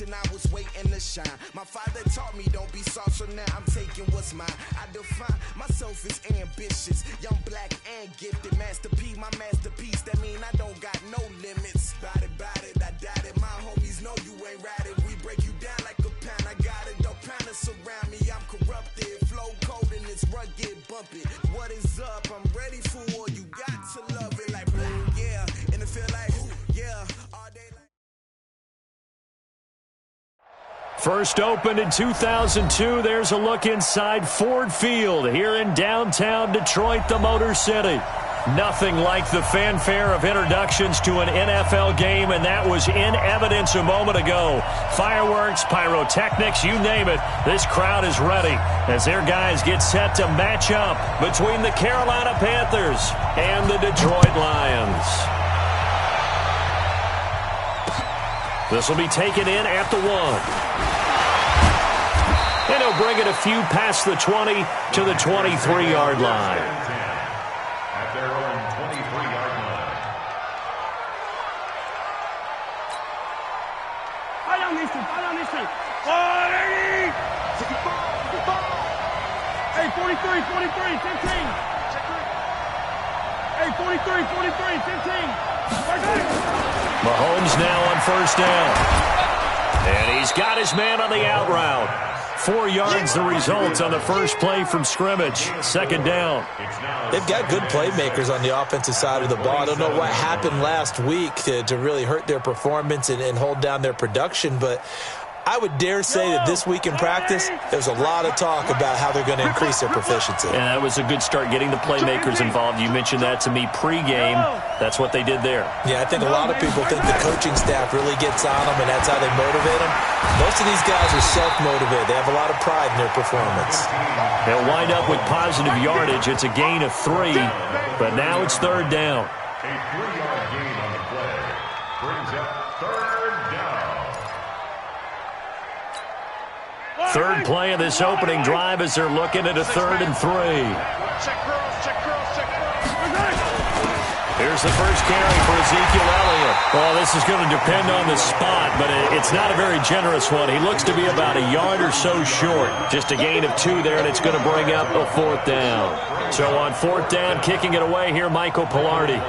generation, I was waiting to shine. My father taught me don't be soft, so now I'm taking what's mine. I define myself as ambitious, young, black, and gifted. Master P, my masterpiece, that mean I don't got no limits. Bout it, I doubt it. My homies know you ain't ratted. We break you down like a pound. I got it, don't pound us around me. I'm corrupted, flow cold and it's rugged, bump it. What is up? I'm ready for war. You got to love it like black, yeah. And it feel like, ooh, yeah. All day like. First opened in 2002, there's a look inside Ford Field here in downtown Detroit, the Motor City. Nothing like the fanfare of introductions to an NFL game, and that was in evidence a moment ago. Fireworks, pyrotechnics, you name it. This crowd is ready as their guys get set to match up between the Carolina Panthers and the Detroit Lions. This will be taken in at the 1. And he'll bring it a few past the 20 to the 23-yard line. At their own 23-yard line. Follow me. Hey, 43, 15. Hey, 43, 15. Mahomes now on first down. And he's got his man on the out route. 4 yards the result on the first play from scrimmage. Second down. They've got good playmakers on the offensive side of the ball. I don't know what happened last week to really hurt their performance and hold down their production, but I would dare say that this week in practice, there's a lot of talk about how they're going to increase their proficiency. And that was a good start, getting the playmakers involved. You mentioned that to me pregame. That's what they did there. Yeah, I think a lot of people think the coaching staff really gets on them, and that's how they motivate them. Most of these guys are self-motivated. They have a lot of pride in their performance. They'll wind up with positive yardage. It's a gain of 3, but now it's third down. A 3-yard gain on the play brings up third down. Third play of this opening drive as they're looking at a 3rd and 3. Check girls. Here's the first carry for Ezekiel Elliott. Well, this is going to depend on the spot, but it's not a very generous one. He looks to be about a yard or so short. Just a gain of 2 there, and it's going to bring up a 4th down. So on 4th down, kicking it away here, Michael Pilardi.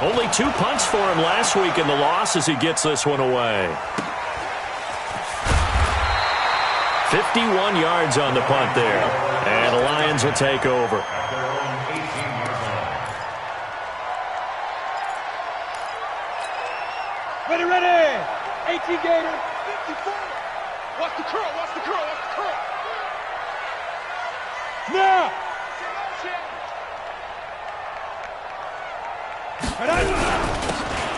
Only 2 punts for him last week in the loss as he gets this one away. 51 yards on the punt there. And the Lions will take over. Ready. 18 Gator. 54. Watch the curl. Now.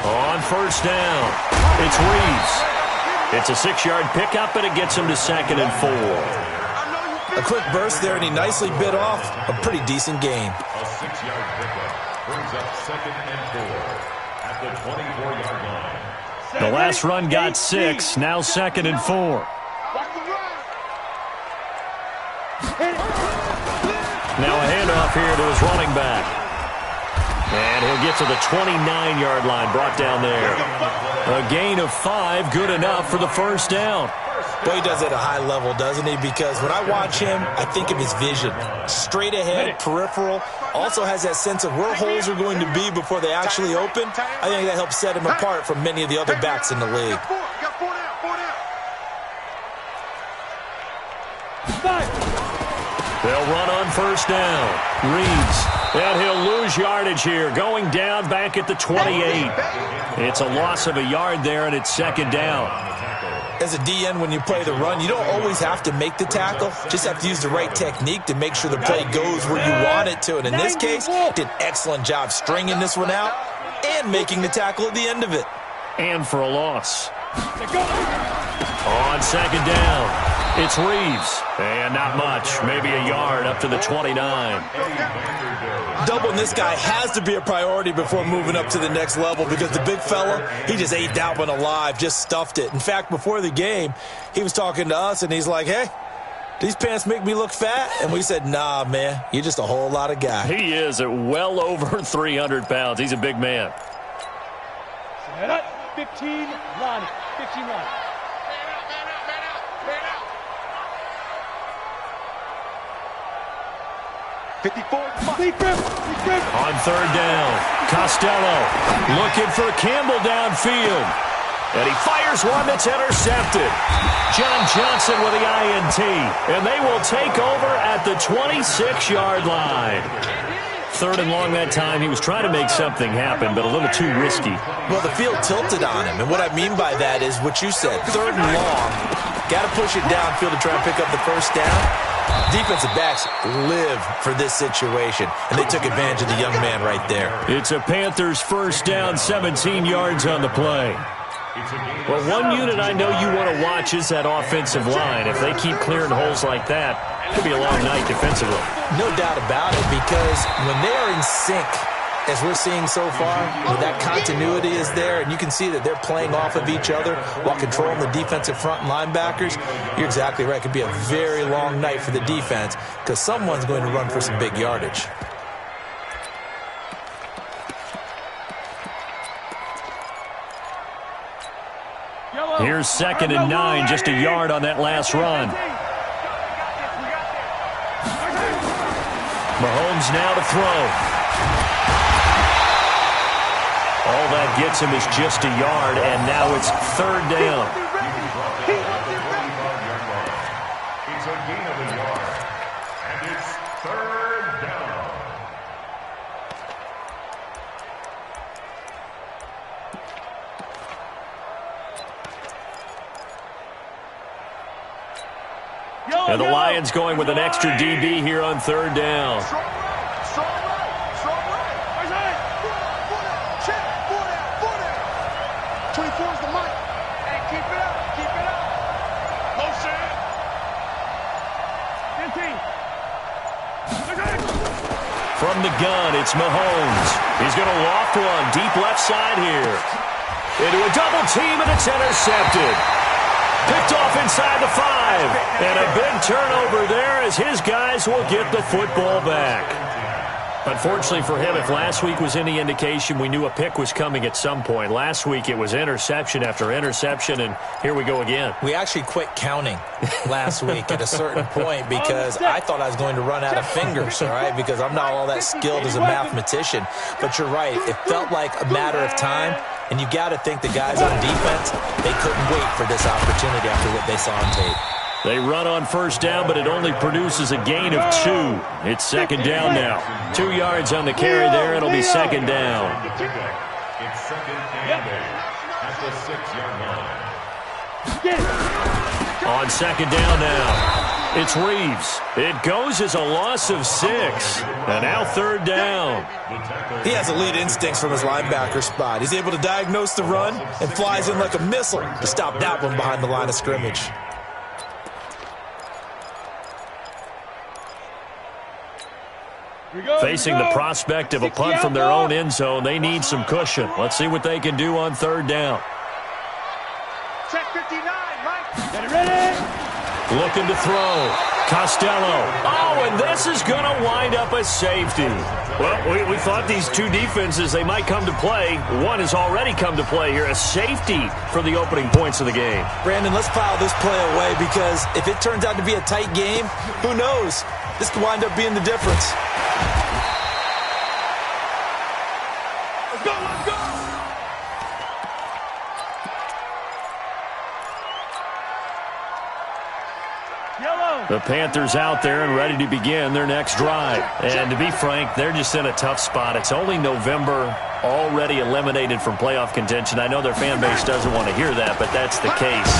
On first down, it's Reeves. It's a 6-yard pickup, and it gets him to 2nd and 4. A quick burst there, and he nicely bit off a pretty decent gain. A 6-yard pickup brings up 2nd and 4 at the 24-yard line. The last run got 6, now 2nd and 4. Now a handoff here to his running back. And he'll get to the 29-yard line, brought down there. A gain of 5, good enough for the first down. Boy, he does it at a high level, doesn't he? Because when I watch him, I think of his vision. Straight ahead, peripheral. Also has that sense of where holes are going to be before they actually open. I think that helps set him apart from many of the other backs in the league. They'll run on first down. Reeves. And he'll lose yardage here, going down back at the 28. It's a loss of a yard there, and it's 2nd down. As a DN, when you play the run, you don't always have to make the tackle. Just have to use the right technique to make sure the play goes where you want it to. And in this case, did an excellent job stringing this one out and making the tackle at the end of it. And for a loss. On 2nd down, it's Reeves. And not much, maybe a yard up to the 29. Doubling this guy has to be a priority before moving up to the next level because the big fella, he just ate that one alive, just stuffed it. In fact, before the game, he was talking to us, and he's like, hey, these pants make me look fat? And we said, nah, man, you're just a whole lot of guy. He is at well over 300 pounds. He's a big man. 15 line. 15 line. 54. On third down, Costello looking for Campbell downfield. And he fires one that's intercepted. John Johnson with the INT. And they will take over at the 26-yard line. Third and long that time. He was trying to make something happen, but a little too risky. Well, the field tilted on him. And what I mean by that is what you said. Third and long. Got to push it downfield to try and pick up the first down. Defensive backs live for this situation, and they took advantage of the young man right there. It's a Panthers first down, 17 yards on the play. Well, one unit I know you want to watch is that offensive line. If they keep clearing holes like that, it could be a long night defensively. No doubt about it, because when they are in sync, as we're seeing so far, that continuity is there, and you can see that they're playing off of each other while controlling the defensive front and linebackers. You're exactly right. It could be a very long night for the defense because someone's going to run for some big yardage. Here's 2nd and 9, just a yard on that last run. Mahomes now to throw. All that gets him is just a yard, and now it's third down. It's a gain of a yard, and it's third down. And the Lions going with an extra DB here on third down. From the gun, it's Mahomes. He's going to loft one deep left side here. Into a double team, and it's intercepted. Picked off inside the 5. And a big turnover there as his guys will get the football back. Unfortunately for him, if last week was any indication, we knew a pick was coming at some point. Last week it was interception after interception, and here we go again. We actually quit counting last week at a certain point because I thought I was going to run out of fingers, all right, because I'm not all that skilled as a mathematician. But you're right. It felt like a matter of time, and you got to think the guys on defense, they couldn't wait for this opportunity after what they saw on tape. They run on first down, but it only produces a gain of 2. It's second down now. 2 yards on the carry there. It'll be second down. It's second and 8 at the 6-yard line. On second down now, it's Reeves. It goes as a loss of 6. And now third down. He has elite instincts from his linebacker spot. He's able to diagnose the run and flies in like a missile to stop that one behind the line of scrimmage. Facing the prospect of a punt from their own end zone, they need some cushion. Let's see what they can do on third down. Check 59, right? Get it ready. Looking to throw. Costello. Oh, and this is going to wind up a safety. Well, we thought these two defenses, they might come to play. One has already come to play here. A safety for the opening points of the game. Brandon, let's file this play away because if it turns out to be a tight game, who knows? This could wind up being the difference. Let's go, let's go! Yellow. The Panthers out there and ready to begin their next drive. And to be frank, they're just in a tough spot. It's only November, already eliminated from playoff contention. I know their fan base doesn't want to hear that, but that's the case.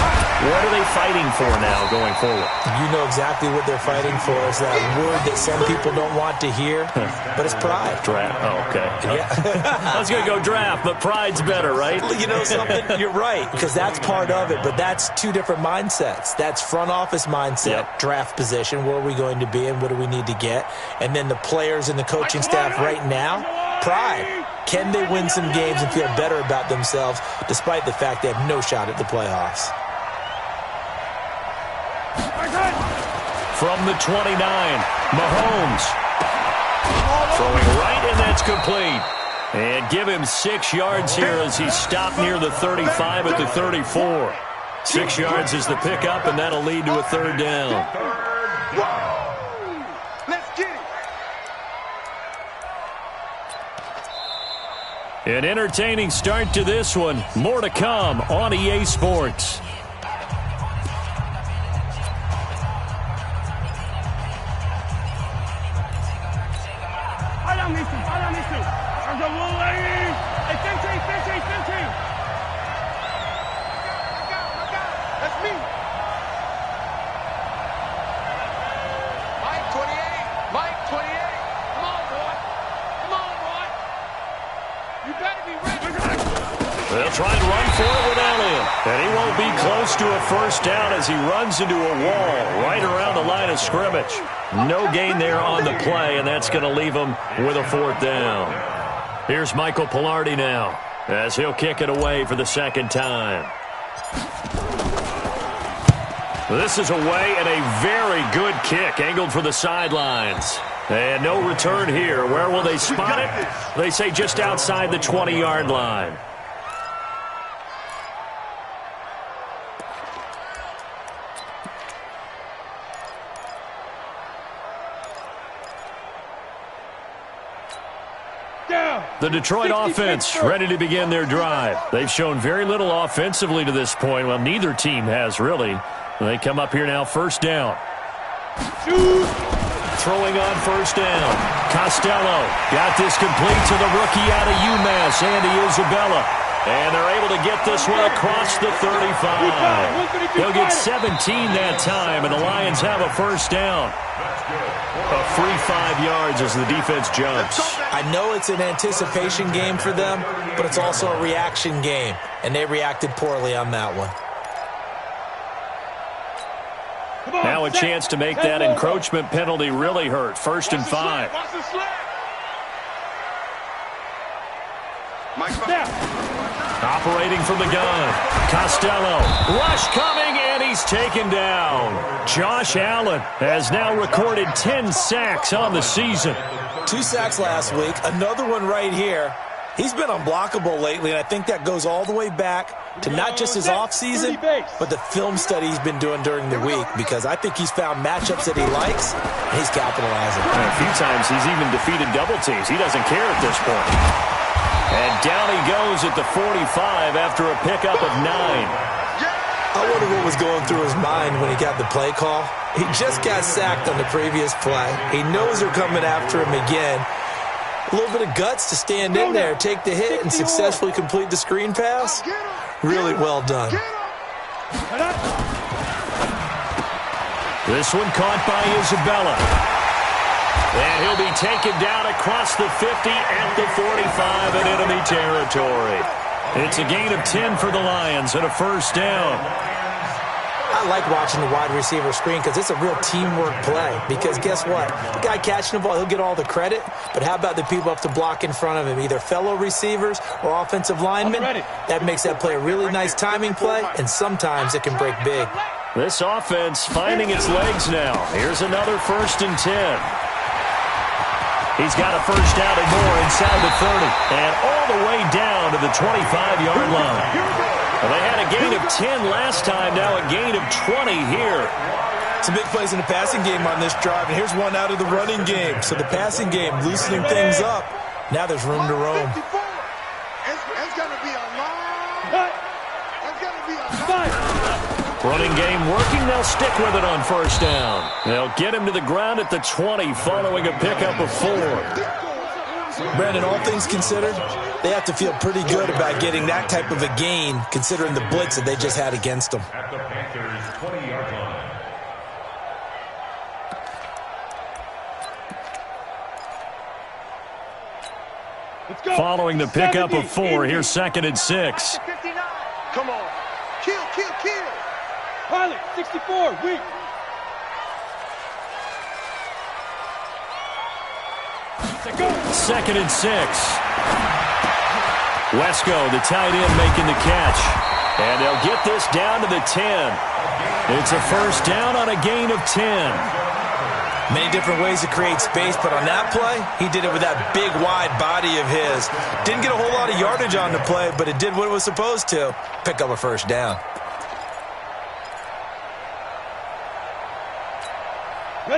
What are they fighting for now going forward? You know exactly what they're fighting for. It's that word that some people don't want to hear, but it's pride. Draft. Oh, okay. Yeah. I was going to go draft, but pride's better, right? You know something? You're right, because that's part of it, but that's two different mindsets. That's front office mindset, draft position, where are we going to be and what do we need to get? And then the players and the coaching staff right now, pride. Can they win some games and feel better about themselves despite the fact they have no shot at the playoffs? from the 29. Mahomes throwing right, and that's complete. And give him 6 yards here as he stopped near the 35 at the 34. 6 yards is the pickup, and that'll lead to a third down. Let's get it. An entertaining start to this one. More to come on EA Sports. They'll try and run for it without him. And he won't be close to a first down as he runs into a wall right around the line of scrimmage. No gain there on the play, and that's going to leave him with a fourth down. Here's Michael Pilardi now as he'll kick it away for the second time. This is away and a very good kick angled for the sidelines. And no return here. Where will they spot it? They say just outside the 20-yard line. The Detroit offense ready to begin their drive. They've shown very little offensively to this point. Well, neither team has really. They come up here now, first down. Throwing on first down. Costello got this complete to the rookie out of UMass, Andy Isabella. And they're able to get this one across the 35. He'll get 17 that time, and the Lions have a first down. A free 5 yards as the defense jumps. I know it's an anticipation game for them, but it's also a reaction game, and they reacted poorly on that one. Now a chance to make that encroachment penalty really hurt. 1st and 5. Operating from the gun. Costello. Rush coming, and he's taken down. Josh Allen has now recorded 10 sacks on the season. 2 sacks last week, another one right here. He's been unblockable lately, and I think that goes all the way back to not just his offseason, but the film study he's been doing during the week, because I think he's found matchups that he likes, and he's capitalizing. And a few times he's even defeated double teams. He doesn't care at this point. And down he goes at the 45 after a pickup of 9. I wonder what was going through his mind when he got the play call. He just got sacked on the previous play. He knows they're coming after him again. A little bit of guts to stand in there, take the hit, and successfully complete the screen pass. Really well done. This one caught by Isabella. And he'll be taken down across the 50 at the 45 in enemy territory. It's a gain of 10 for the Lions and a first down. I like watching the wide receiver screen because it's a real teamwork play. Because guess what? The guy catching the ball, he'll get all the credit. But how about the people up to block in front of him, either fellow receivers or offensive linemen? That makes that play a really nice timing play, and sometimes it can break big. This offense finding its legs now. Here's another 1st and 10. He's got a first down and more inside the 30. And all the way down to the 25-yard line. Well, they had a gain of 10 last time, now a gain of 20 here. Some big plays in the passing game on this drive, and here's one out of the running game. So the passing game loosening things up. Now there's room to roam. It's going to be a long. It's going to be a long. Running game working. They'll stick with it on first down. They'll get him to the ground at the 20 following a pickup of 4. Brandon, all things considered, they have to feel pretty good about getting that type of a gain, considering the blitz that they just had against them. At the Panthers' 20-yard line. Following the pickup of 4, here's 2nd and 6. Come on. Kill. Pilot, 64, weak. Second and 6. Wesco, the tight end, making the catch. And they'll get this down to the 10. It's a first down on a gain of 10. Many different ways to create space, but on that play, he did it with that big, wide body of his. Didn't get a whole lot of yardage on the play, but it did what it was supposed to. Pick up a first down.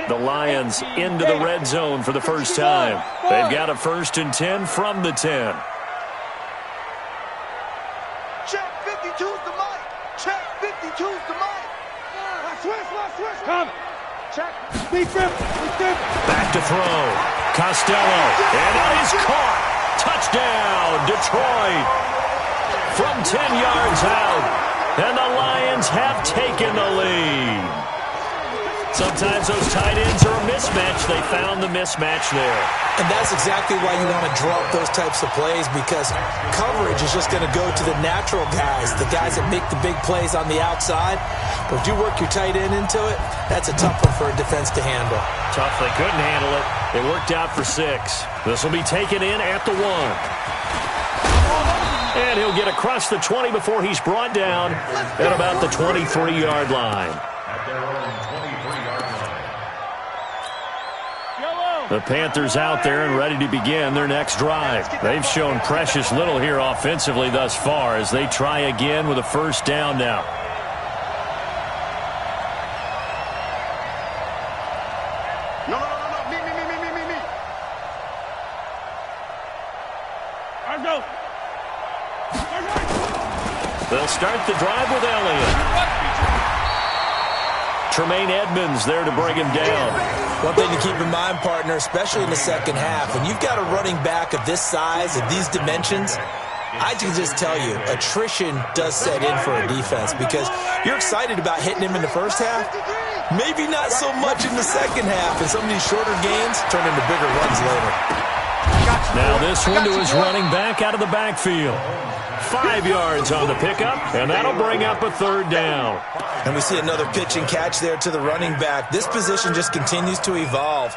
The Lions into the red zone for the first time. They've got a 1st and 10 from the 10. Check 52's the mic. Check 52's the mic. Switch. Come. Check. Back to throw. Costello. And it is caught. Touchdown, Detroit. From 10 yards out. And the Lions have taken the lead. Sometimes those tight ends are a mismatch. They found the mismatch there. And that's exactly why you want to draw up those types of plays, because coverage is just going to go to the natural guys, the guys that make the big plays on the outside. But if you work your tight end into it, that's a tough one for a defense to handle. Tough. They couldn't handle it. It worked out for 6. This will be taken in at the 1. And he'll get across the 20 before he's brought down at about the 23-yard line. The Panthers out there and ready to begin their next drive. They've shown precious little here offensively thus far as they try again with a first down now. No. Me. Let's go. They'll start the drive with Elliott. Tremaine Edmonds there to bring him down. One thing to keep in mind, partner, especially in the second half, when you've got a running back of this size, of these dimensions, I can just tell you, attrition does set in for a defense because you're excited about hitting him in the first half. Maybe not so much in the second half, and some of these shorter gains turn into bigger runs later. Now this one to his running back out of the backfield. 5 yards on the pickup, and that'll bring up a 3rd down. And we see another pitch and catch there to the running back. This position just continues to evolve.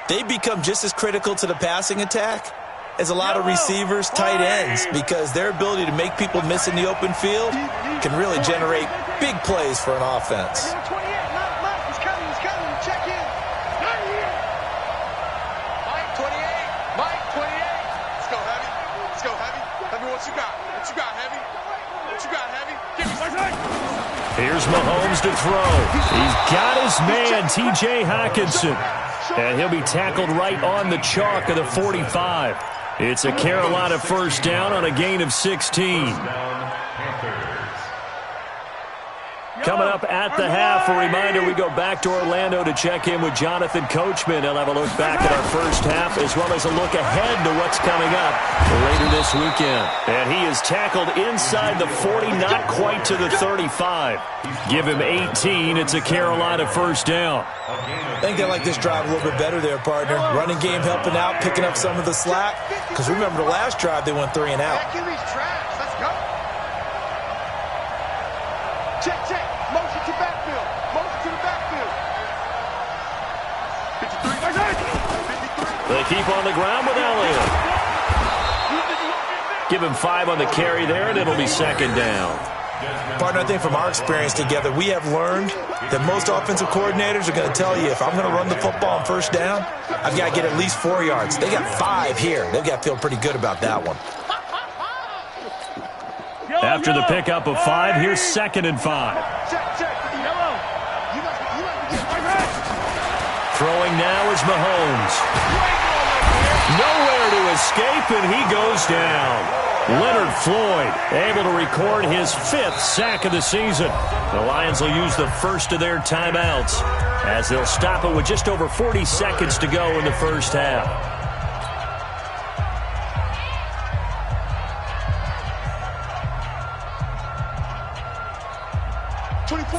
They become just as critical to the passing attack as a lot of receivers, tight ends, because their ability to make people miss in the open field can really generate big plays for an offense. He's coming. Check in. Mike 28. Let's go, Heavy. Heavy, what you got? Heavy? Give me some. Here's Mahomes to throw. He's got his man, T.J. Hockenson. And he'll be tackled right on the chalk of the 45. It's a Carolina first down on a gain of 16. Coming up at the half, a reminder, we go back to Orlando to check in with Jonathan Coachman. He'll have a look back at our first half as well as a look ahead to what's coming up later this weekend. And he is tackled inside the 40, not quite to the 35. Give him 18. It's a Carolina first down. I think they like this drive a little bit better there, partner. Running game helping out, picking up some of the slack. Because remember the last drive, they went 3 and out. Let's go. Check. Motion to the backfield. 53. They keep on the ground with Elliott. Give him 5 on the carry there, and it'll be 2nd down. Partner, I think from our experience together, we have learned that most offensive coordinators are going to tell you, if I'm going to run the football on first down, I've got to get at least 4 yards. They got 5 here. They've got to feel pretty good about that one. After the pickup of 5, here's 2nd and 5. Throwing now is Mahomes. Nowhere to escape, and he goes down. Leonard Floyd able to record his 5th sack of the season. The Lions will use the first of their timeouts as they'll stop it with just over 40 seconds to go in the first half.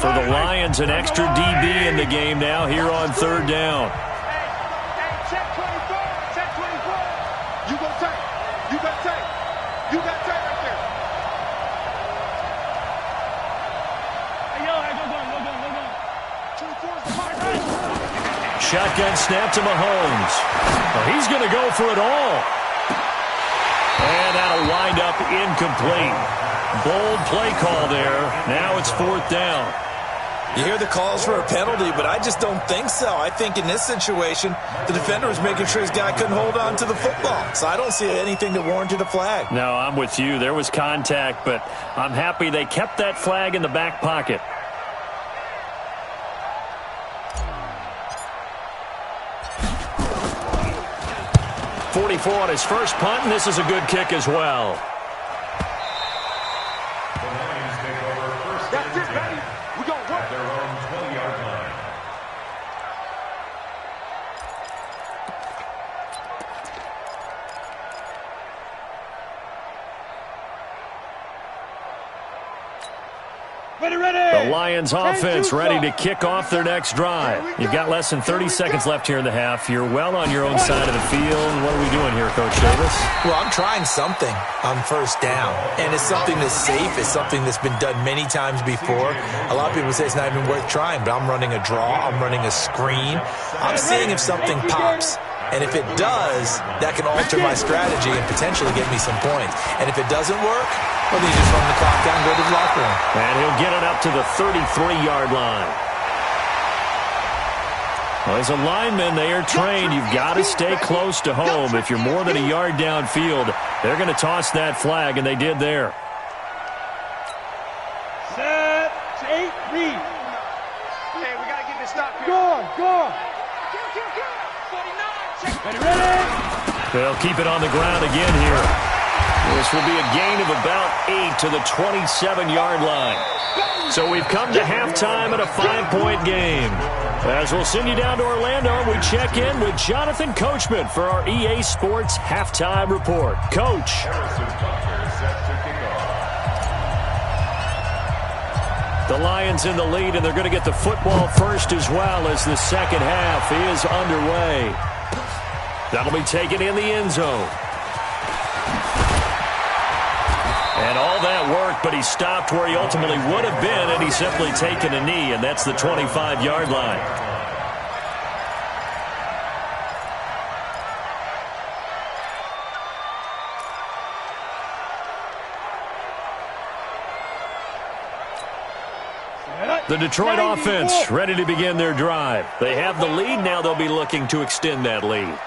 For the Lions, an extra DB in the game now here on 3rd down. Check 24. You got tape. You got tape right there. Hey, yo, go. Shotgun snap to Mahomes. Well, he's going to go for it all. And that'll wind up incomplete. Bold play call there. Now it's 4th down. You hear the calls for a penalty, but I just don't think so. I think in this situation, the defender was making sure his guy couldn't hold on to the football. So I don't see anything that warranted a flag. No, I'm with you. There was contact, but I'm happy they kept that flag in the back pocket. .44 on his first punt, and this is a good kick as well. The Lions take over first and 10 at their own 20-yard line. The Lions offense ready to kick off their next drive. You've got less than 30 seconds left here in the half. You're well on your own side of the field. What are we doing here, Coach Davis? Well, I'm trying something on first down, and it's something that's safe. It's something that's been done many times before. A lot of people say it's not even worth trying, but I'm running a draw. I'm running a screen. I'm seeing if something pops. And if it does, that can alter my strategy and potentially get me some points. And if it doesn't work, well, then you just run the clock down and go to the locker room. And he'll get it up to the 33-yard line. Well, as a lineman, they are trained. You've got to stay close to home. If you're more than a yard downfield, they're going to toss that flag, and they did there. Set, 8, read. Hey, we got to get this stop here. Go on, go on. 49, check. Ready? They'll keep it on the ground again here. This will be a gain of about 8 to the 27-yard line. So we've come to halftime at a 5-point game. As we'll send you down to Orlando, we check in with Jonathan Coachman for our EA Sports Halftime Report. Coach. Harrison Butler set to kick off. The Lions in the lead, and they're going to get the football first as well as the second half is underway. That'll be taken in the end zone. And all that worked, but he stopped where he ultimately would have been, and he's simply taken a knee, and that's the 25-yard line. The Detroit offense ready to begin their drive. They have the lead. Now they'll be looking to extend that lead.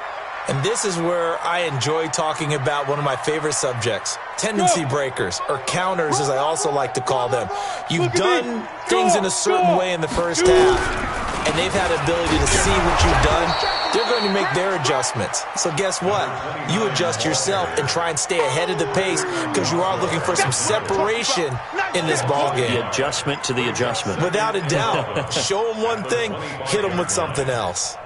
And this is where I enjoy talking about one of my favorite subjects, tendency breakers, or counters as I also like to call them. You've done things in a certain way in the first half, and they've had the ability to see what you've done. They're going to make their adjustments. So guess what? You adjust yourself and try and stay ahead of the pace because you are looking for some separation in this ballgame. The adjustment to the adjustment. Without a doubt. Show them one thing, hit them with something else.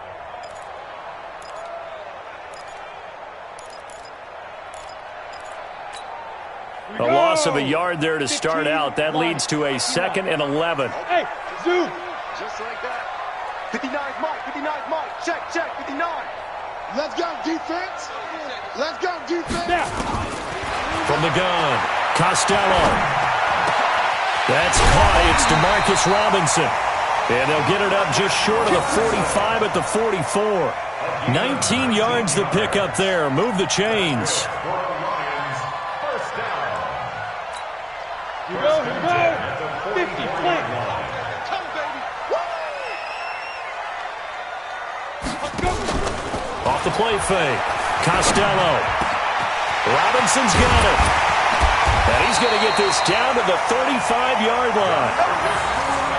A loss of a yard there to start out. That leads to a 2nd and 11. Hey, zoom. Just like that. 59's Mike, 59's Mike. Check, 59. Let's go, defense. Let's go, defense. Now. From the gun, Costello. That's caught. It's DeMarcus Robinson. And they'll get it up just short of the 45 at the 44. 19 yards to pick up there. Move the chains. Here we go, 50, play. Come, baby. Off the play fake. Costello. Robinson's got it. And he's going to get this down to the 35-yard line.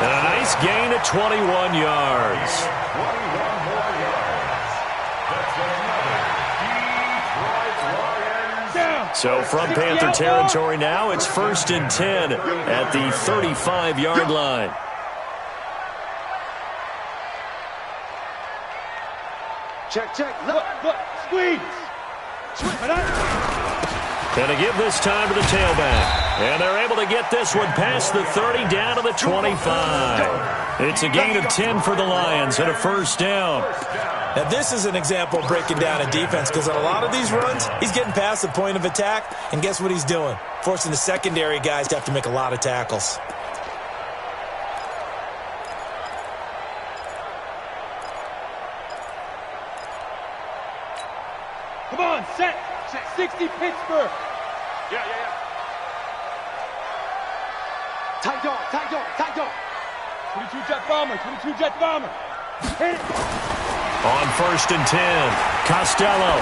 And a nice gain of 21 yards. 21 more yards. That's another Detroit Lions. So from Panther territory now, it's 1st and 10 at the 35-yard line. Check, check. Look, squeeze. And to give this time to the tailback. And they're able to get this one past the 30 down to the 25. It's a gain of 10 for the Lions and a 1st down. Now, this is an example of breaking down a defense because on a lot of these runs, he's getting past the point of attack, and guess what he's doing? Forcing the secondary guys to have to make a lot of tackles. Come on, set. 60 Pittsburgh. Yeah. Tight dog, tight dog, tight dog. 22 jet bomber, 22 jet bomber. Hit it. On 1st and 10, Costello.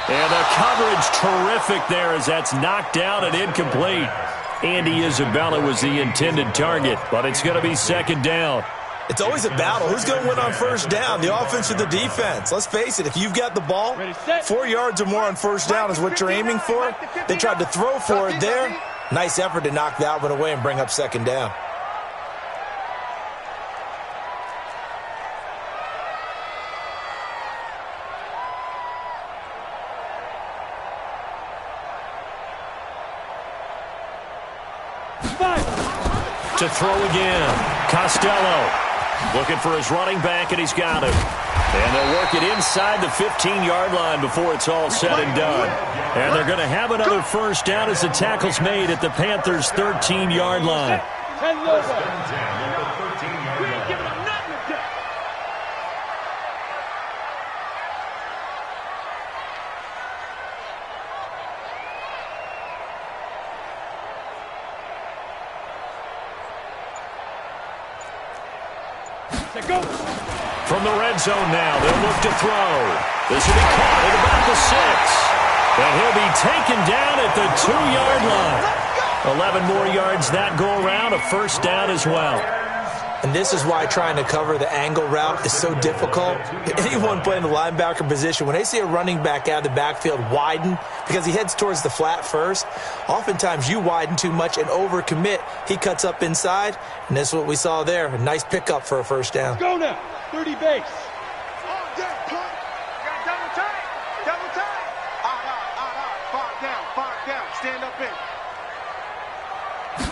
And the coverage terrific there as that's knocked down and incomplete. Andy Isabella was the intended target, but it's going to be 2nd down. It's always a battle. Who's going to win on 1st down, the offense or the defense? Let's face it, if you've got the ball, 4 yards or more on 1st down is what you're aiming for. They tried to throw for it there. Nice effort to knock that one away and bring up 2nd down. To throw again, Costello looking for his running back, and he's got it. And they'll work it inside the 15-yard line before it's all said and done. And they're going to have another 1st down as the tackle's made at the Panthers' 13-yard line. 10 logo. Go. From the red zone now, they'll look to throw. This will be caught at about the 6. And he'll be taken down at the 2-yard line. 11 more yards that go around, a 1st down as well. And this is why trying to cover the angle route is so difficult. Anyone playing the linebacker position, when they see a running back out of the backfield widen, because he heads towards the flat first, oftentimes you widen too much and overcommit. He cuts up inside, and that's what we saw there. A nice pickup for a 1st down. Let's go now. 30 base. Double time. Five down. Stand up in.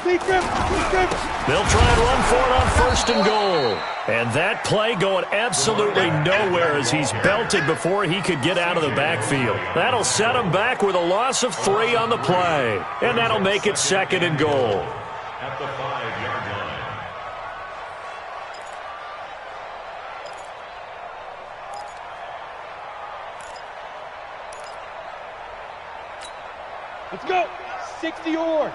They'll try and run for it on 1st and goal. And that play going absolutely nowhere as he's belted before he could get out of the backfield. That'll set him back with a loss of 3 on the play. And that'll make it 2nd and goal. At the 5-yard line. Let's go. 60 yards.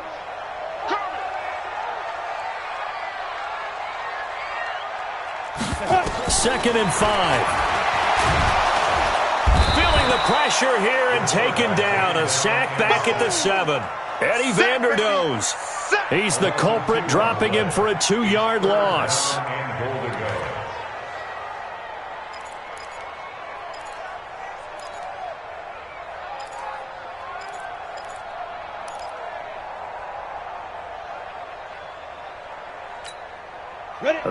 2nd and 5. Feeling the pressure here and taken down. A sack back at the 7. Eddie Vanderdoes. He's the culprit, dropping him for a 2-yard loss.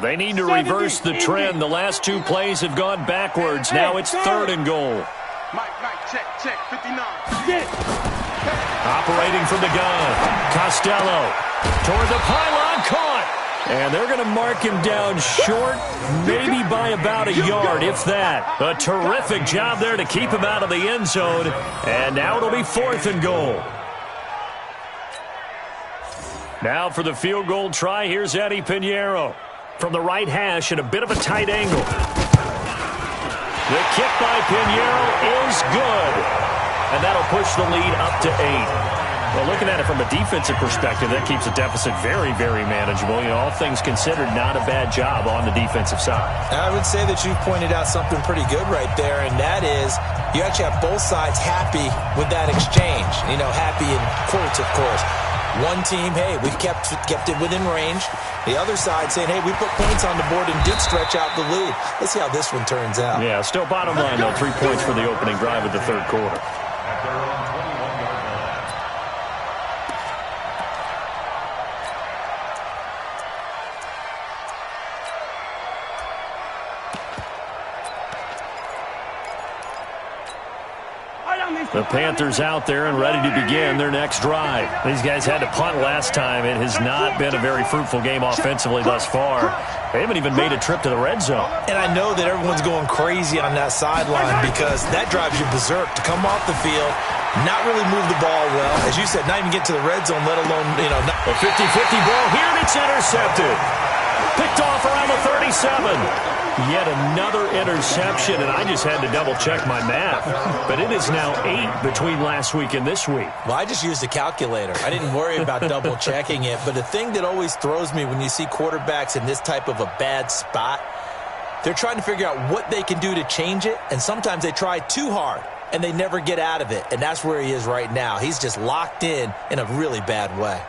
They need to reverse the trend. The last 2 plays have gone backwards. Now it's 3rd and goal. Mike, check, 59. Operating from the gun. Costello toward the pylon, caught. And they're going to mark him down short, maybe by about a yard, if that. A terrific job there to keep him out of the end zone. And now it'll be 4th and goal. Now for the field goal try, here's Eddie Pinheiro. From the right hash at a bit of a tight angle. The kick by Pinheiro is good. And that'll push the lead up to 8. Well, looking at it from a defensive perspective, that keeps the deficit very, very manageable. You know, all things considered, not a bad job on the defensive side. I would say that you've pointed out something pretty good right there, and that is you actually have both sides happy with that exchange. You know, happy in quotes, of course. One team, hey, we've kept it within range. The other side saying, hey, we put points on the board and did stretch out the lead. Let's see how this one turns out. Yeah, still bottom line, though, 3 points for the opening drive of the 3rd quarter. At their own 21-yard line. The Panthers out there and ready to begin their next drive. These guys had to punt last time. It has not been a very fruitful game offensively thus far. They haven't even made a trip to the red zone. And I know that everyone's going crazy on that sideline because that drives you berserk to come off the field, not really move the ball well. As you said, not even get to the red zone, let alone, you know. A 50-50 ball here, and it's intercepted. Picked off around the 37. Yet another interception, and I just had to double-check my math. But it is now 8 between last week and this week. Well, I just used a calculator. I didn't worry about double-checking it. But the thing that always throws me when you see quarterbacks in this type of a bad spot, they're trying to figure out what they can do to change it, and sometimes they try too hard, and they never get out of it. And that's where he is right now. He's just locked in a really bad way.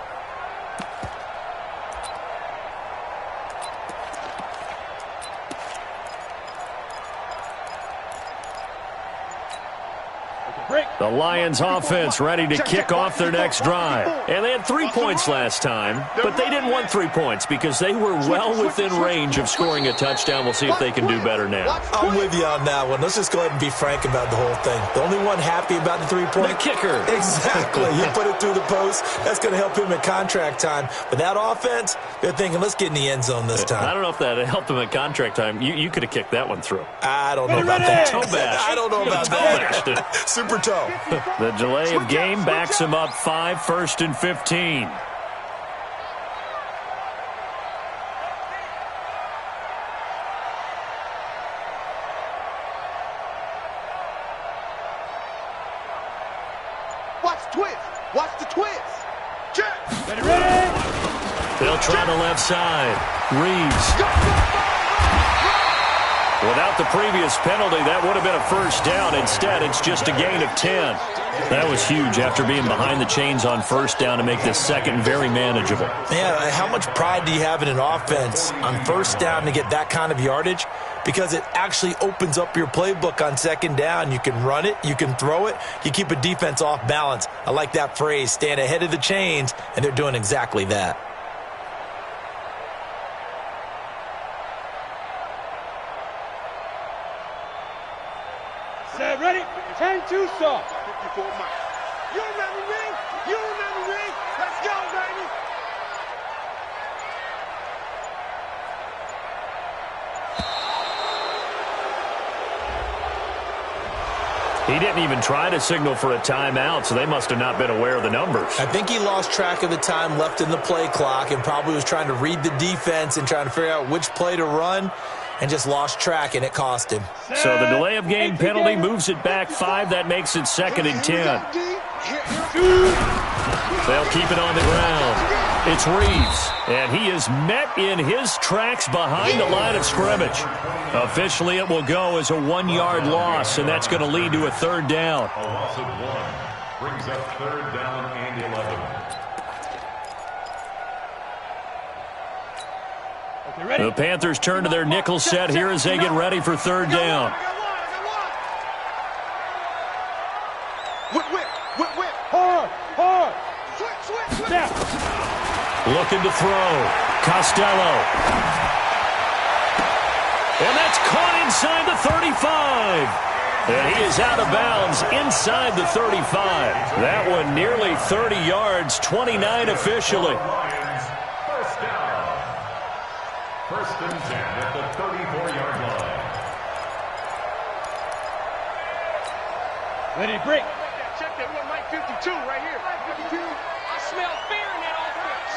The Lions offense ready to kick off their next drive. And they had 3 points last time, but they didn't want 3 points because they were well within range of scoring a touchdown. We'll see if they can do better now. I'm with you on that one. Let's just go ahead and be frank about the whole thing. The only one happy about the 3-point? The kicker. Exactly. You put it through the post. That's going to help him at contract time. But that offense, they're thinking, let's get in the end zone this time. I don't know if that helped him at contract time. You could have kicked that one through. I don't know about that. Toe bash. I don't know about that. Super toe. The delay of game backs him up 5, 1st and 15. Watch the twist. Watch the twist. Check. Ready, ready. They'll try the left side. Reeves. Without the previous penalty, that would have been a first down. Instead, it's just a gain of 10. That was huge after being behind the chains on first down to make this second very manageable. Man, how much pride do you have in an offense on first down to get that kind of yardage? Because it actually opens up your playbook on second down. You can run it, you can throw it, you keep a defense off balance. I like that phrase, stand ahead of the chains, and they're doing exactly that. Set, ready. 10-2 stop. 54 miles. You remember me? You remember me? Let's go, baby. He didn't even try to signal for a timeout, so they must have not been aware of the numbers. I think he lost track of the time left in the play clock and probably was trying to read the defense and trying to figure out which play to run and just lost track, and it cost him. So the delay of game penalty moves it back 5. That makes it 2nd and 10. They'll keep it on the ground. It's Reeves, and he is met in his tracks behind the line of scrimmage. Officially, it will go as a 1-yard loss, and that's going to lead to a 3rd down. A loss of 1 brings up 3rd down and 11. The Panthers turn to their nickel set here as they get ready for 3rd down. Whip. Hard. Switch. Snap. Looking to throw. Costello. And that's caught inside the 35. And he is out of bounds inside the 35. That one nearly 30 yards, 29 officially. First down. 1st and 10 at the 34-yard line. Ready, break. Check that one, Mike 52 right here. 52. I smell fear in that offense.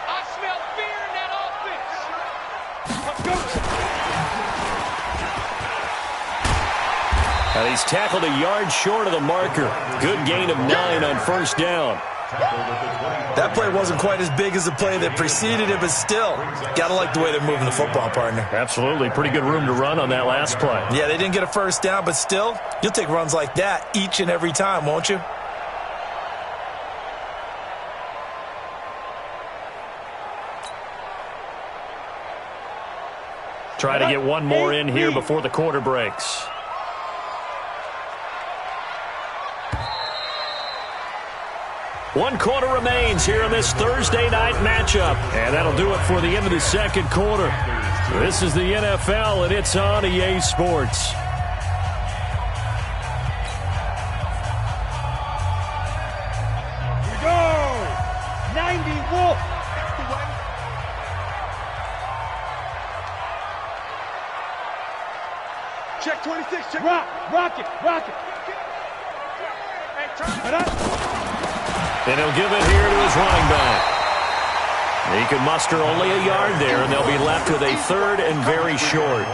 I smell fear in that offense. Let's go. And he's tackled a yard short of the marker. Good gain of 9 on 1st down. That play wasn't quite as big as the play that preceded it, but still, got to like the way they're moving the football, partner. Absolutely. Pretty good room to run on that last play. Yeah, they didn't get a first down, but still, you'll take runs like that each and every time, won't you? Try to get one more in here before the quarter breaks. One quarter remains here in this Thursday night matchup. And that'll do it for the end of the 2nd quarter. This is the NFL, and it's on EA Sports. Here we go. 90 Wolf. Check 26. Check. Rock it. And he'll give it here to his running back. He can muster only a yard there, and they'll be left with a third and very short.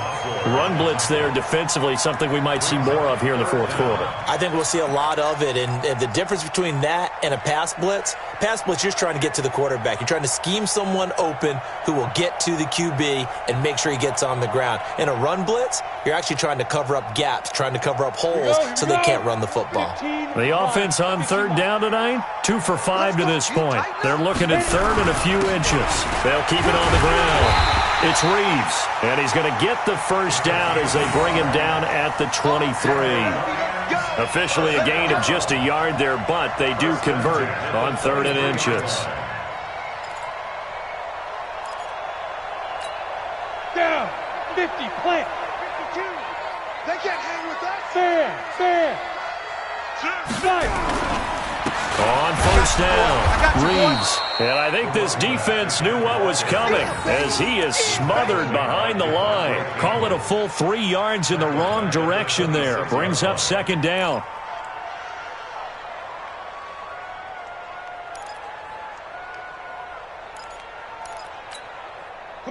Run blitz there defensively, something we might see more of here in the fourth quarter. I think we'll see a lot of it, and the difference between that and a pass blitz, you're just trying to get to the quarterback. You're trying to scheme someone open who will get to the QB and make sure he gets on the ground. In a run blitz, you're actually trying to cover up gaps, trying to cover up holes so they can't run the football. The offense on third down tonight, 2 for 5 to this point. They're looking at third and a few inches. They'll keep it on the ground. It's Reeves, and he's going to get the first down as they bring him down at the 23. Officially a gain of just a yard there, but they do convert on third and inches. Down, 50, plant. 52. They can't hang with that. Fair. Snipe. On first down, Reeves. And I think this defense knew what was coming as he is smothered behind the line. Call it a full 3 yards in the wrong direction there. Brings up second down.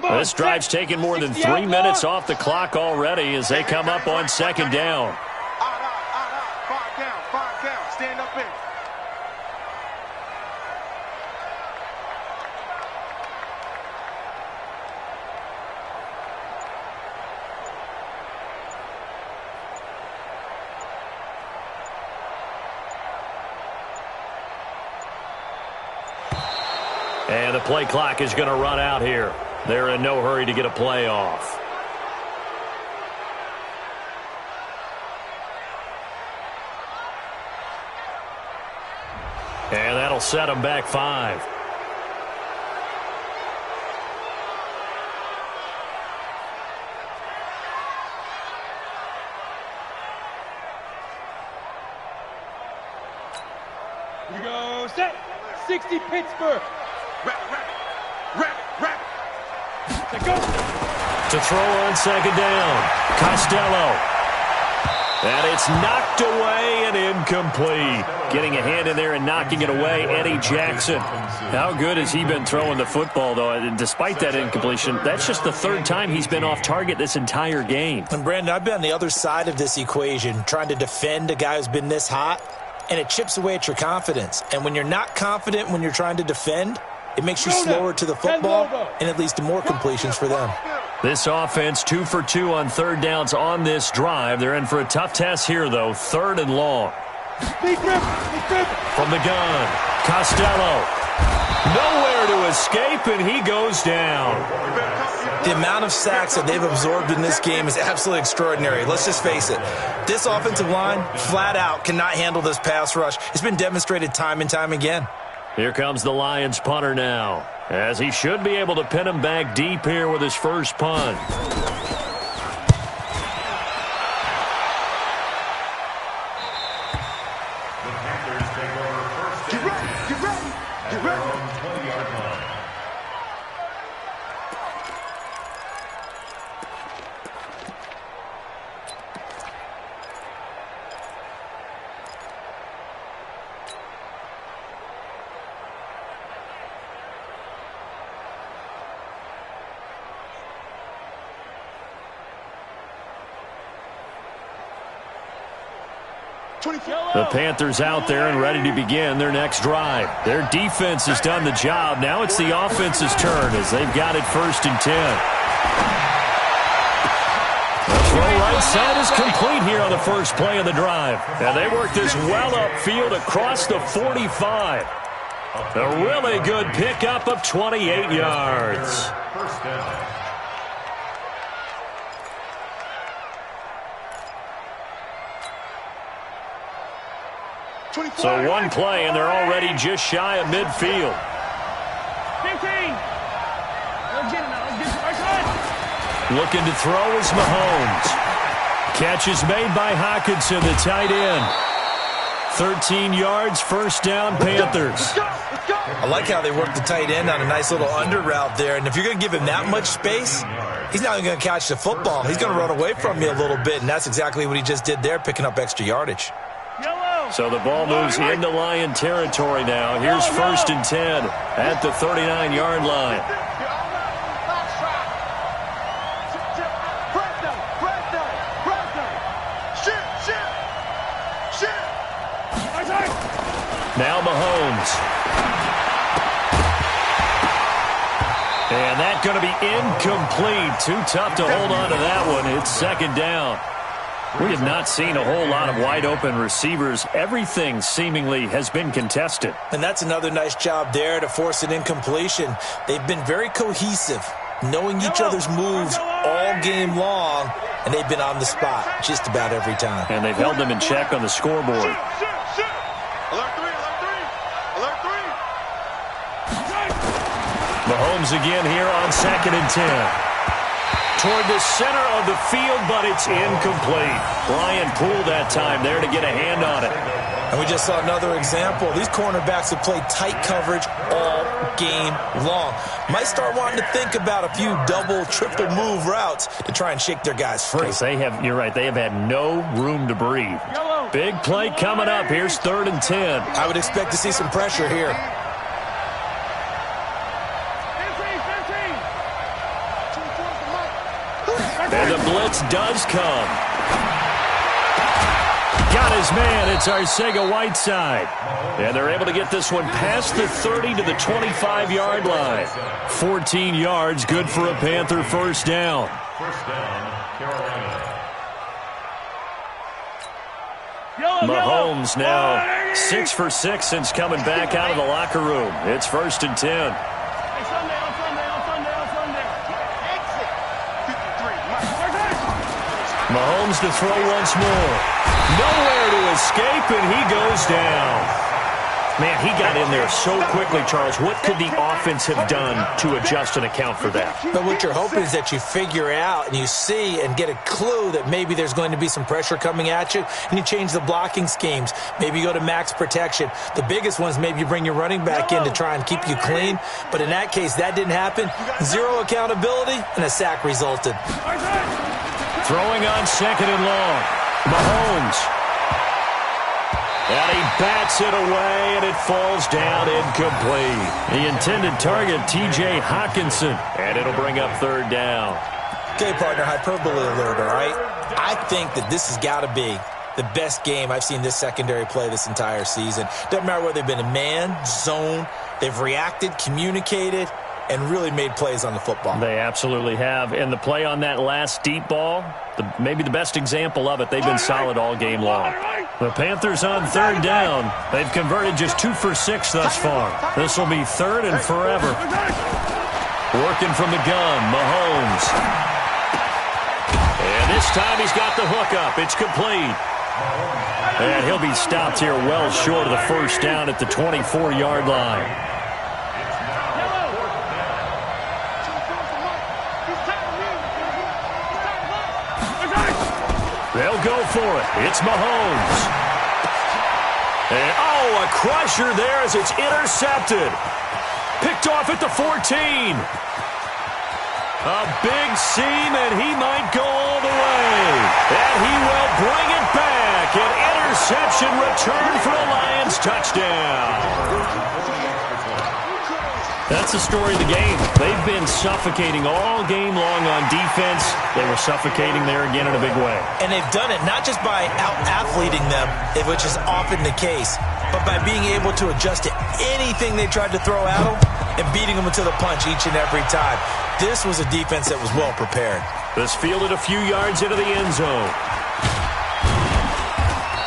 This drive's taken more than 3 minutes off the clock already as they come up on second down. 5 down. Stand up in. And the play clock is going to run out here. They're in no hurry to get a play off. And that'll set them back 5. We go set. 60 Pittsburgh. Rap. Go. To throw on second down, Costello. And it's knocked away and incomplete. Getting a hand in there and knocking it away, Eddie Jackson. How good has he been throwing the football, though? And despite that incompletion, that's just the third time he's been off target this entire game. And, Brandon, I've been on the other side of this equation, trying to defend a guy who's been this hot, and it chips away at your confidence. And when you're not confident when you're trying to defend, it makes you slower to the football, and it leads to more completions for them. This offense 2 for 2 on third downs on this drive. They're in for a tough test here, though. Third and long. From the gun, Costello. Nowhere to escape, and he goes down. The amount of sacks that they've absorbed in this game is absolutely extraordinary. Let's just face it. This offensive line, flat out, cannot handle this pass rush. It's been demonstrated time and time again. Here comes the Lions punter now, as he should be able to pin him back deep here with his first punt. Get ready. The Panthers out there and ready to begin their next drive. Their defense has done the job. Now it's the offense's turn as they've got it 1st and 10. The throw right side is complete here on the first play of the drive. And they work this well upfield across the 45. A really good pickup of 28 yards. First down. So one play, and they're already just shy of midfield. 15. Looking to throw is Mahomes. Catch is made by Hockenson, the tight end. 13 yards, first down, Panthers. I like how they work the tight end on a nice little under route there. And if you're going to give him that much space, he's not even going to catch the football. He's going to run away from you a little bit, and that's exactly what he just did there, picking up extra yardage. So the ball moves into Lion territory now. Here's 1st and 10 at the 39-yard line. Now Mahomes. And that's going to be incomplete. Too tough to hold on to that one. It's 2nd down. We have not seen a whole lot of wide-open receivers. Everything seemingly has been contested. And that's another nice job there to force an incompletion. They've been very cohesive, knowing each other's moves all game long, and they've been on the spot just about every time. And they've held them in check on the scoreboard. Mahomes again here on 2nd and 10. Toward the center of the field, but it's incomplete. Brian Poole that time there to get a hand on it. And we just saw another example. These cornerbacks have played tight coverage all game long. Might start wanting to think about a few double, triple move routes to try and shake their guys free. You're right, they have had no room to breathe. Big play coming up. Here's 3rd and 10. I would expect to see some pressure here. And the blitz does come. Got his man. It's Arcega-Whiteside. And they're able to get this one past the 30 to the 25-yard line. 14 yards, good for a Panther 1st down. 1st down, Carolina. Mahomes now 6 for 6 since coming back out of the locker room. It's 1st and 10. Mahomes to throw once more. Nowhere to escape, and he goes down. Man, he got in there so quickly, Charles. What could the offense have done to adjust and account for that? But what you're hoping is that you figure out and you see and get a clue that maybe there's going to be some pressure coming at you, and you change the blocking schemes. Maybe you go to max protection. The biggest ones, maybe you bring your running back in to try and keep you clean. But in that case, that didn't happen. Zero accountability, and a sack resulted. Throwing on 2nd and long. Mahomes. And he bats it away, and it falls down incomplete. The intended target, T.J. Hawkinson. And it'll bring up 3rd down. Okay, partner, hyperbole alert, all right? I think that this has got to be the best game I've seen this secondary play this entire season. Doesn't matter whether they've been in man, zone, they've reacted, communicated, and really made plays on the football. They absolutely have. And the play on that last deep ball, maybe the best example of it, they've been solid all game long. The Panthers on 3rd down. They've converted just 2 for 6 thus far. This will be 3rd and forever. Working from the gun, Mahomes. And this time he's got the hook up. It's complete. And he'll be stopped here well short of the 1st down at the 24-yard line. They'll go for it. It's Mahomes. And, a crusher there as it's intercepted. Picked off at the 14. A big seam, and he might go all the way. And he will bring it back. An interception return for a Lions touchdown. That's the story of the game. They've been suffocating all game long on defense. They were suffocating there again in a big way. And they've done it not just by out-athleting them, which is often the case, but by being able to adjust to anything they tried to throw at them and beating them to the punch each and every time. This was a defense that was well prepared. This fielded a few yards into the end zone.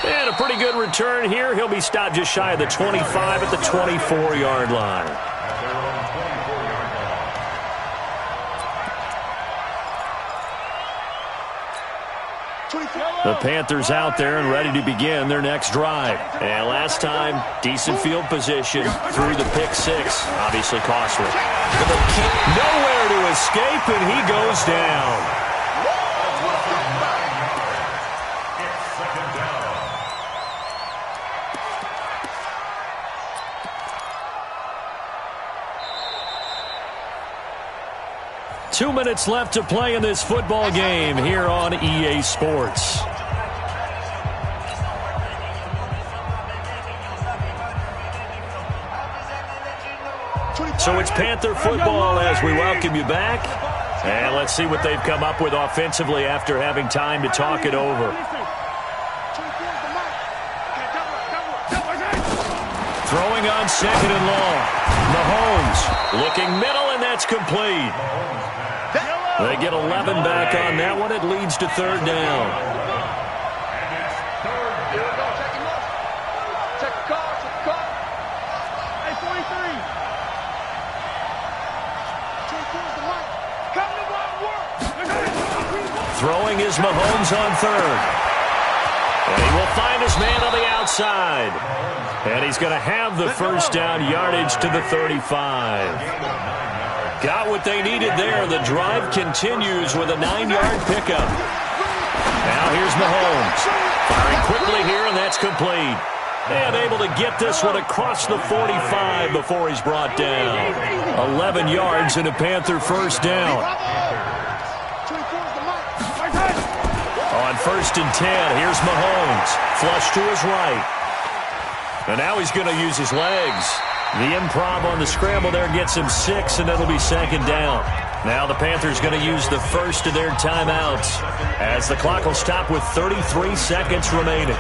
And a pretty good return here. He'll be stopped just shy of the 25 at the 24-yard line. The Panthers out there and ready to begin their next drive. And last time, decent field position through the pick 6. Obviously costly. Nowhere to escape, and he goes down. It's 2nd down. 2 minutes left to play in this football game here on EA Sports. So it's Panther football as we welcome you back. And let's see what they've come up with offensively after having time to talk it over. Throwing on second and long. Mahomes looking middle, and that's complete. They get 11 back on that one. It leads to third down. Throwing is Mahomes on third. And he will find his man on the outside. And he's going to have the first down, yardage to the 35. Got what they needed there. The drive continues with a 9-yard pickup. Now here's Mahomes. Firing quickly here, and that's complete. And able to get this one across the 45 before he's brought down. 11 yards and a Panther first down. On first and 10, here's Mahomes. Flush to his right. And now he's going to use his legs. The improv on the scramble there gets him 6, and it'll be second down. Now the Panthers going to use the first of their timeouts as the clock will stop with 33 seconds remaining.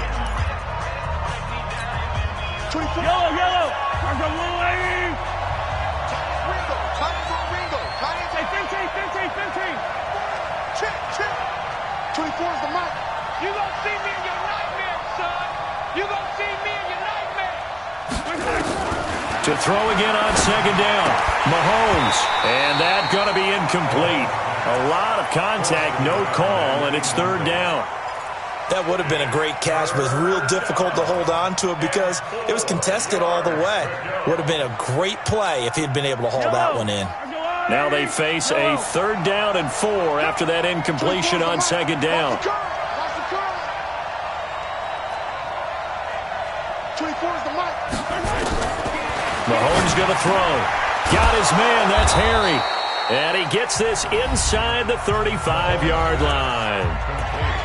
Yellow, yellow. There's a little lady. Ringo. Tight on Ringo. Hey, 15. Check. 24 is the mic. You gonna see me in your nightmares, son. You gonna see me in your nightmares. To throw again on second down. Mahomes. And that going to be incomplete. A lot of contact, no call, and it's third down. That would have been a great catch, but it's real difficult to hold on to it because it was contested all the way. Would have been a great play if he had been able to haul that one in. Now they face a third down and 4 after that incompletion on second down. 24 is the mic. Mahomes going to throw. Got his man. That's Harry. And he gets this inside the 35-yard line.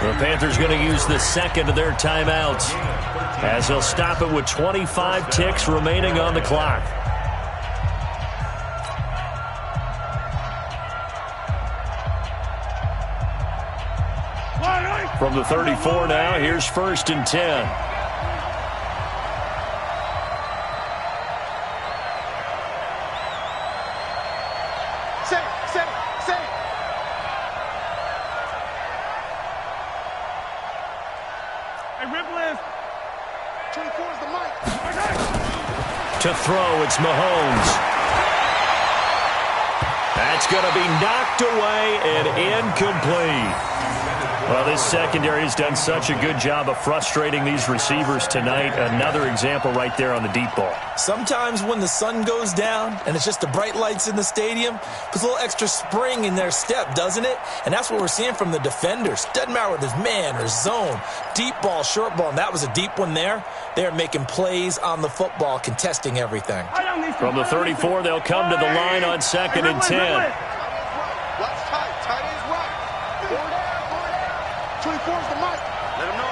The Panthers going to use the second of their timeouts as they'll stop it with 25 ticks remaining on the clock. From the 34 now, here's first and 10. To throw, it's Mahomes. That's going to be knocked away and incomplete. Well, this secondary has done such a good job of frustrating these receivers tonight. Another example right there on the deep ball. Sometimes when the sun goes down and it's just the bright lights in the stadium, puts a little extra spring in their step, doesn't it? And that's what we're seeing from the defenders. Doesn't matter whether it's man or zone, deep ball, short ball, and that was a deep one there. They're making plays on the football, contesting everything. From the 34, they'll come to the line on second and 10. Watch tight. Tight is right. 24 is the mic. Let him know.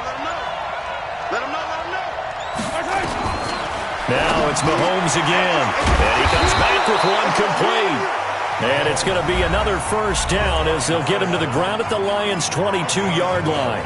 Now it's Mahomes again. And he comes back with one complete. And it's going to be another first down as they'll get him to the ground at the Lions' 22-yard line.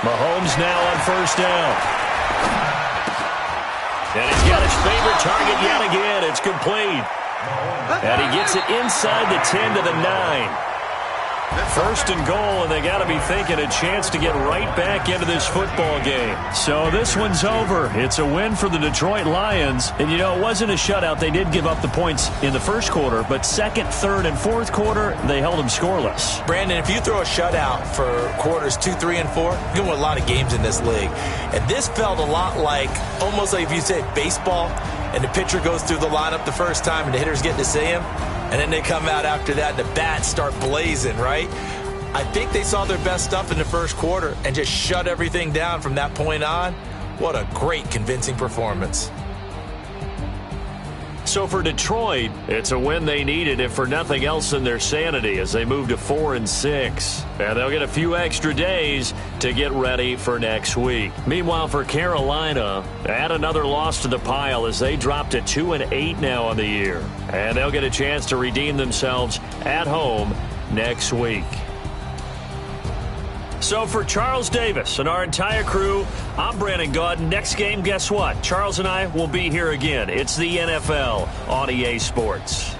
Mahomes now on first down. And he's got his favorite target yet again. It's complete. And he gets it inside the 10 to the 9. First and goal, and they got to be thinking a chance to get right back into this football game. So this one's over. It's a win for the Detroit Lions. And, you know, it wasn't a shutout. They did give up the points in the first quarter, but second, third, and fourth quarter, they held them scoreless. Brandon, if you throw a shutout for quarters 2, 3, and 4, you're going to win a lot of games in this league. And this felt a lot like, almost like if you say baseball, and the pitcher goes through the lineup the first time, and the hitters get to see him, and then they come out after that, and the bats start blazing, right? I think they saw their best stuff in the first quarter and just shut everything down from that point on. What a great, convincing performance. So for Detroit, it's a win they needed, if for nothing else than their sanity, as they move to 4-6. And they'll get a few extra days to get ready for next week. Meanwhile, for Carolina, add another loss to the pile as they drop to 2-8 now on the year. And they'll get a chance to redeem themselves at home next week. So for Charles Davis and our entire crew, I'm Brandon Gaudin. Next game, guess what? Charles and I will be here again. It's the NFL on EA Sports.